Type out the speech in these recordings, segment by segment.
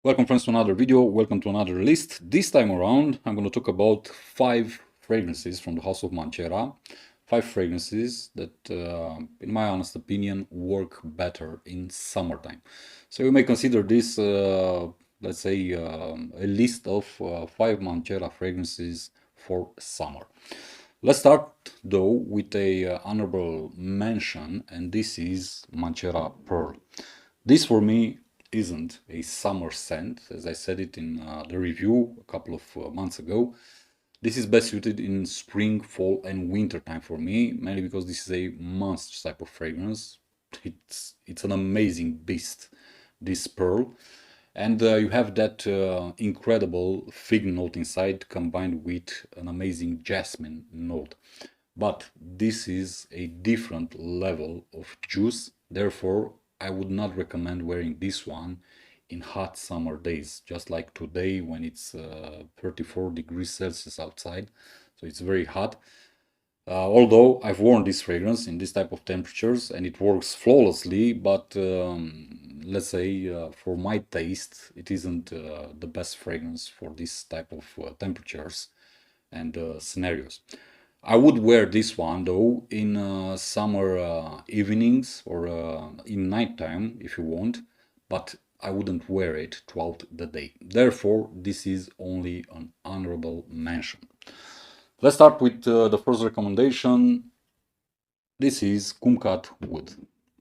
Welcome friends to another video, welcome to another list. This time around I'm going to talk about 5 fragrances from the house of Manchera. 5 fragrances that, in my honest opinion, work better in summertime. So you may consider this, let's say, a list of 5 Manchera fragrances for summer. Let's start though with a honorable mention, and this is Manchera Pearl. This for me isn't a summer scent, as I said it in the review a couple of months ago. This is best suited in spring, fall, and winter time for me, mainly because this is a monster type of fragrance. It's an amazing beast, this pearl, and you have that incredible fig note inside, combined with an amazing jasmine note. But this is a different level of juice, therefore I would not recommend wearing this one in hot summer days, just like today when it's 34 degrees Celsius outside, so it's very hot. Although I've worn this fragrance in this type of temperatures and it works flawlessly, but let's say for my taste, it isn't the best fragrance for this type of temperatures and scenarios. I would wear this one though in summer evenings or in nighttime if you want, but I wouldn't wear it throughout the day. Therefore, this is only an honorable mention. Let's start with the first recommendation. This is Kumkat Wood.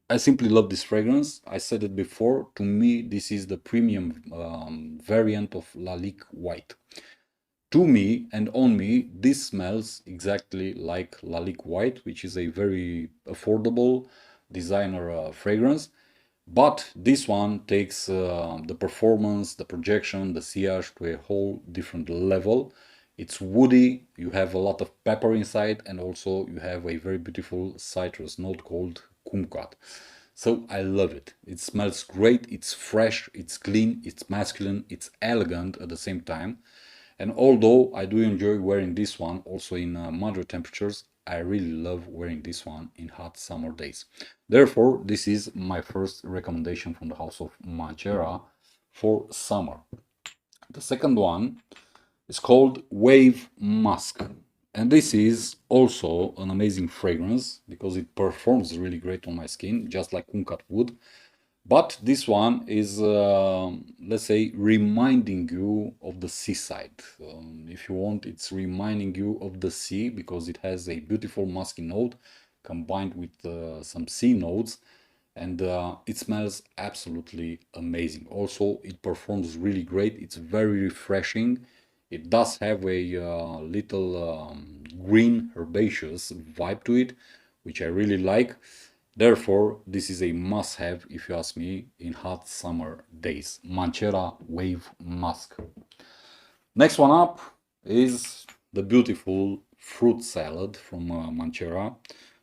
I simply love this fragrance. I said it before. To me, this is the premium variant of Lalique White. To me and on me, this smells exactly like Lalique White, which is a very affordable designer fragrance. But this one takes the performance, the projection, the sillage to a whole different level. It's woody, you have a lot of pepper inside, and also you have a very beautiful citrus note called kumkat. So I love it. It smells great, it's fresh, it's clean, it's masculine, it's elegant at the same time. And although I do enjoy wearing this one also in moderate temperatures, I really love wearing this one in hot summer days. Therefore, this is my first recommendation from the house of Manchera for summer. The second one is called Wave Musk. And this is also an amazing fragrance because it performs really great on my skin, just like Kumkat Wood. But this one is, let's say, reminding you of the seaside. If you want, it's reminding you of the sea because it has a beautiful musky note combined with some sea notes, and it smells absolutely amazing. Also, it performs really great. It's very refreshing. It does have a little green herbaceous vibe to it, which I really like. Therefore, this is a must-have, if you ask me, in hot summer days. Manchera Wave Musk. Next one up is the beautiful fruit salad from Manchera.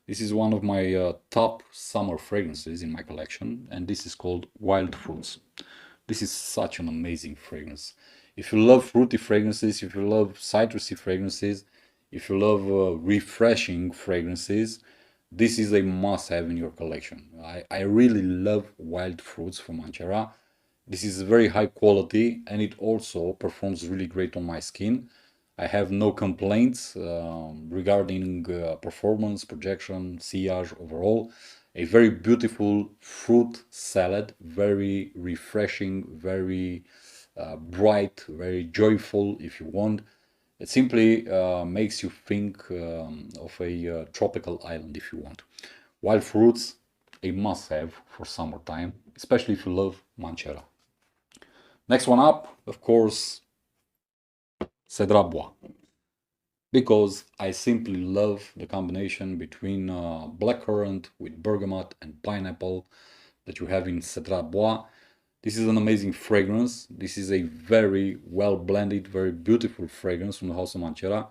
This is one of my top summer fragrances in my collection, and this is called Wild Fruits. This is such an amazing fragrance. If you love fruity fragrances, if you love citrusy fragrances, if you love refreshing fragrances, this is a must-have in your collection. I really love wild fruits from Manchera. This is very high quality and it also performs really great on my skin. I have no complaints regarding performance, projection, sillage overall. A very beautiful fruit salad, very refreshing, very bright, very joyful if you want. It simply makes you think of a tropical island if you want. Wild fruits, a must-have for summertime, especially if you love Manchera. Next one up, of course, Cedra Bois. Because I simply love the combination between blackcurrant with bergamot and pineapple that you have in Cedra Bois. This is an amazing fragrance. This is a very well blended, very beautiful fragrance from the house of Manchera.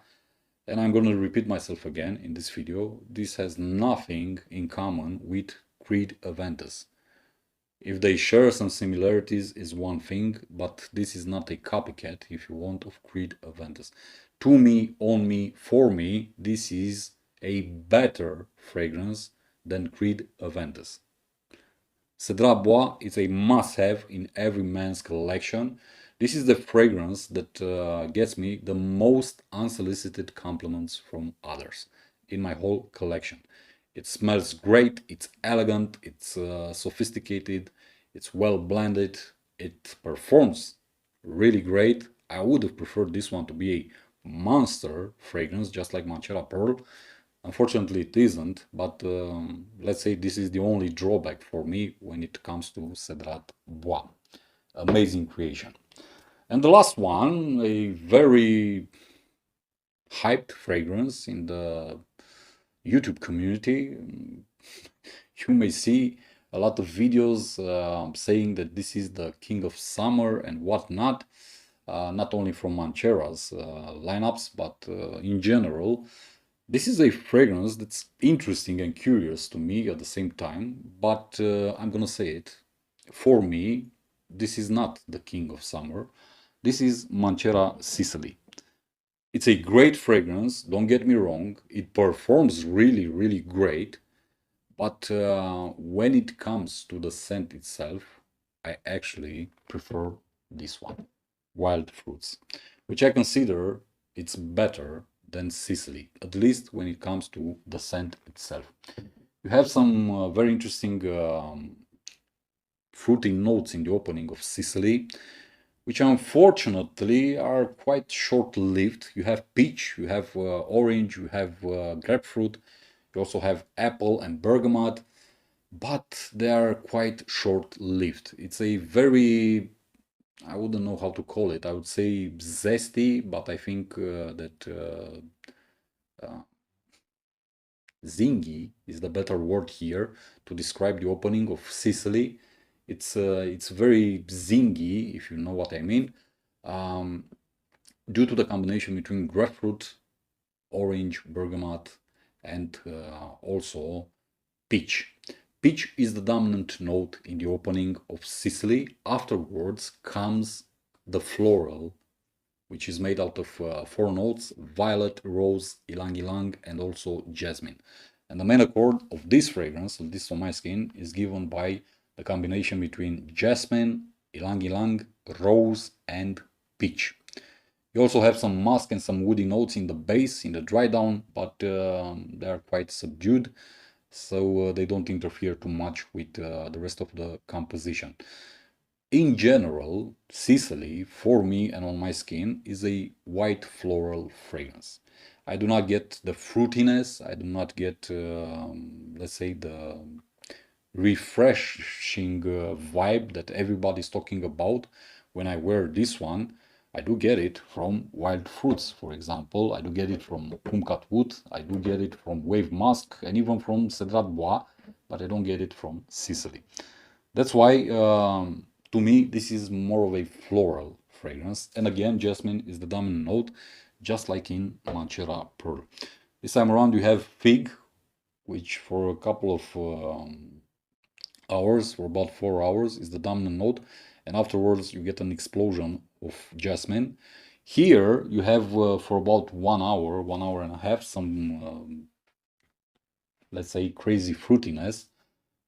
And I'm going to repeat myself again in this video. This has nothing in common with Creed Aventus. If they share some similarities is one thing, but this is not a copycat, if you want, of Creed Aventus. To me, on me, for me, this is a better fragrance than Creed Aventus. Cedrat Bois is a must-have in every man's collection. This is the fragrance that gets me the most unsolicited compliments from others in my whole collection. It smells great, it's elegant, it's sophisticated, it's well blended, it performs really great. I would have preferred this one to be a monster fragrance, just like Manchera Pearl. Unfortunately, it isn't, but let's say this is the only drawback for me when it comes to Cedrat Bois. Amazing creation. And the last one, a very hyped fragrance in the YouTube community. You may see a lot of videos saying that this is the king of summer and whatnot, not only from Manchera's lineups, but in general. This is a fragrance that's interesting and curious to me at the same time, but I'm gonna say it. For me, this is not the king of summer. This is Manchera Sicily. It's a great fragrance, don't get me wrong. It performs really, really great. But when it comes to the scent itself, I actually prefer this one, Wild Fruits, which I consider it's better than Sicily, at least when it comes to the scent itself. You have some very interesting fruity notes in the opening of Sicily, which unfortunately are quite short-lived. You have peach, you have orange, you have grapefruit, you also have apple and bergamot, but they are quite short-lived. It's a very, I wouldn't know how to call it. I would say zesty, but I think that zingy is the better word here to describe the opening of Sicily. It's very zingy, if you know what I mean, um, due to the combination between grapefruit, orange, bergamot, and also peach. Peach is the dominant note in the opening of Sicily. Afterwards comes the floral, which is made out of four notes: violet, rose, ylang ylang, and also jasmine. And the main accord of this fragrance, of this on my skin, is given by the combination between jasmine, ylang ylang, rose, and peach. You also have some musk and some woody notes in the base, in the dry down, but they are quite subdued, so they don't interfere too much with the rest of the composition. In general, Sicily, for me and on my skin, is a white floral fragrance. I do not get the fruitiness, I do not get, let's say, the refreshing vibe that everybody's talking about when I wear this one. I do get it from wild fruits, for example. I do get it from Kumkat Wood. I do get it from Wave Musk and even from Cedrat Bois, but I don't get it from Sicily. That's why, to me, this is more of a floral fragrance. And again, jasmine is the dominant note, just like in Manchera Pearl. This time around, you have fig, which for a couple of hours, for about 4 hours, is the dominant note, and afterwards you get an explosion of jasmine. Here you have for about 1 hour and a half, some let's say crazy fruitiness,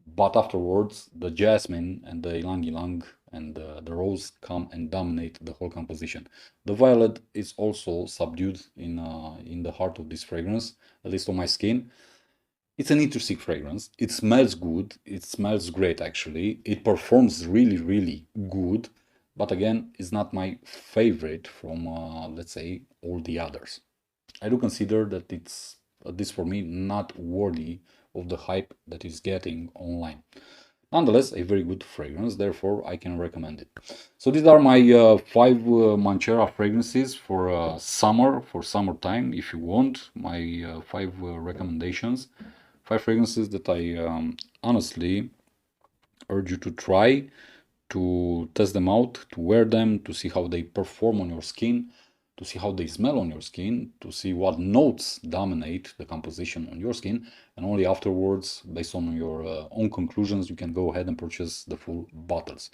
but afterwards the jasmine and the ylang ylang and the rose come and dominate the whole composition. The violet is also subdued in the heart of this fragrance, at least on my skin. It's an interesting fragrance. It smells good. It smells great, actually. It performs really, really good. But again, it's not my favorite from, let's say, all the others. I do consider that it's, at least for me, not worthy of the hype that is getting online. Nonetheless, a very good fragrance, therefore I can recommend it. So these are my five Manchera fragrances for summertime, if you want. My five recommendations, five fragrances that I honestly urge you to try, to test them out, to wear them, to see how they perform on your skin, to see how they smell on your skin, to see what notes dominate the composition on your skin, and only afterwards, based on your own conclusions, you can go ahead and purchase the full bottles.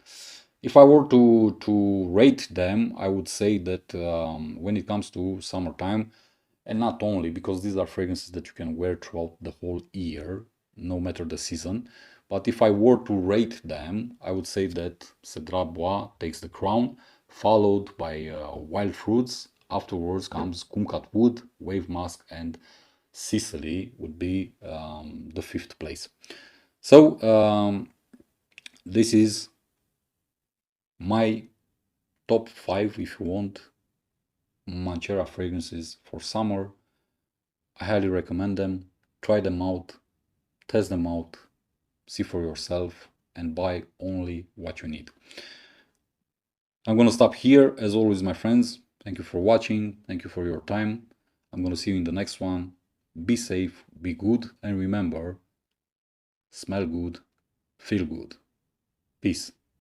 If I were to rate them, I would say that when it comes to summertime, and not only because these are fragrances that you can wear throughout the whole year, no matter the season, But if I were to rate them, I would say that Cedrat Bois takes the crown, followed by Wild Fruits. Afterwards comes Kumkat Wood, Wave Mask, and Sicily would be the fifth place. So this is my top 5, if you want, Manchera fragrances for summer. I highly recommend them. Try them out, test them out, see for yourself, and buy only what you need. I'm gonna stop here. As always, my friends, thank you for watching. Thank you for your time. I'm gonna see you in the next one. Be safe, be good, and remember, smell good, feel good. Peace.